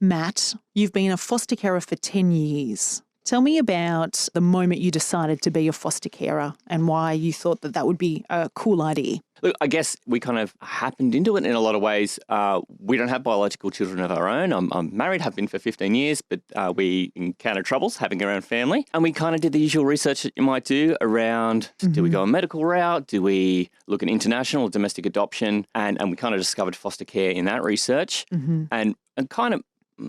Matt, you've been a foster carer for 10 years. Tell me about the moment you decided to be a foster carer and why you thought that that would be a cool idea. Look, I guess we kind of happened into it in a lot of ways. We don't have biological children of our own. I'm married, have been for 15 years, but we encountered troubles having our own family. And we kind of did the usual research that you might do around, do we go a medical route? Do we look at international or domestic adoption? And we kind of discovered foster care in that research and kind of,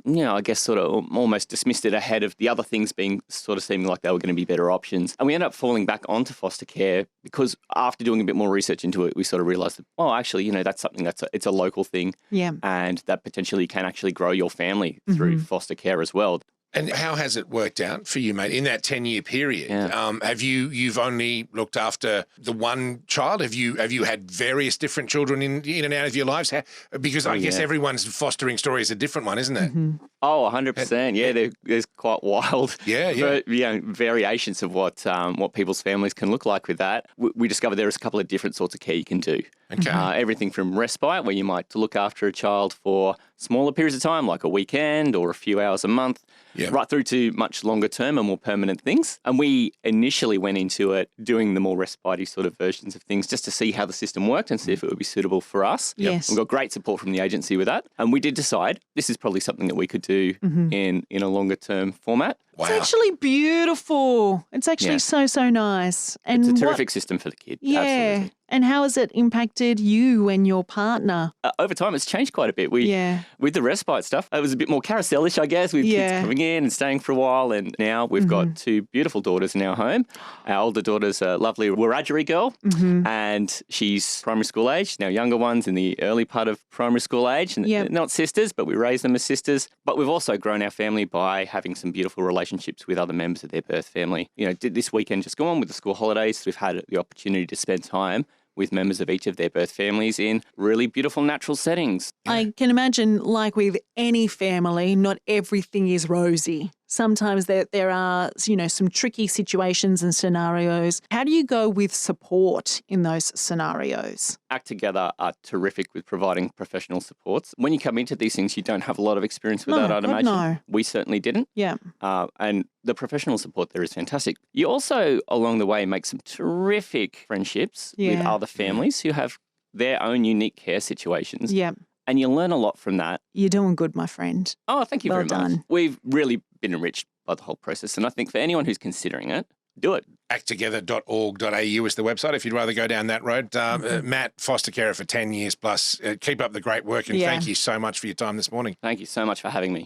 I guess sort of almost dismissed it ahead of the other things being sort of seeming like they were going to be better options. And we ended up falling back onto foster care because after doing a bit more research into it, we sort of realised that, actually, that's something it's a local thing. Yeah. And that potentially can actually grow your family through foster care as well. And how has it worked out for you, mate, in that 10-year period? Yeah. Have you've only looked after the one child? Have you had various different children in and out of your lives? Because I guess everyone's fostering story is a different one, isn't it? Oh, 100%. Yeah, there's quite wild variations of what people's families can look like with that. We discovered there's a couple of different sorts of care you can do. Okay. Everything from respite, where you might look after a child for smaller periods of time, like a weekend or a few hours a month, right through to much longer term and more permanent things. And we initially went into it doing the more respite sort of versions of things just to see how the system worked and see if it would be suitable for us. Yes. We got great support from the agency with that. And we did decide this is probably something that we could do in a longer term format. Wow. It's actually beautiful. It's actually so nice. And it's a terrific system for the kid. Yeah. Absolutely. And how has it impacted you and your partner? Over time, it's changed quite a bit. With the respite stuff, it was a bit more carouselish, I guess, with kids coming in and staying for a while. And now we've got two beautiful daughters in our home. Our older daughter's a lovely Wiradjuri girl, and she's primary school age. Now, younger one's in the early part of primary school age. And they're not sisters, but we raise them as sisters. But we've also grown our family by having some beautiful relationships with other members of their birth family. This weekend just gone with the school holidays, we've had the opportunity to spend time with members of each of their birth families in really beautiful natural settings. I can imagine, like with any family, not everything is rosy. Sometimes there are, some tricky situations and scenarios. How do you go with support in those scenarios? Act Together are terrific with providing professional supports. When you come into these things, you don't have a lot of experience with that, I'd imagine. No. We certainly didn't. Yeah. And the professional support there is fantastic. You also, along the way, make some terrific friendships with other families who have their own unique care situations. Yeah. And you learn a lot from that. You're doing good, my friend. Oh, thank you Well very much. done. We've really been enriched by the whole process. And I think for anyone who's considering it, do it. acttogether.org.au is the website if you'd rather go down that road. Matt, foster carer for 10 years plus. Keep up the great work and thank you so much for your time this morning. Thank you so much for having me.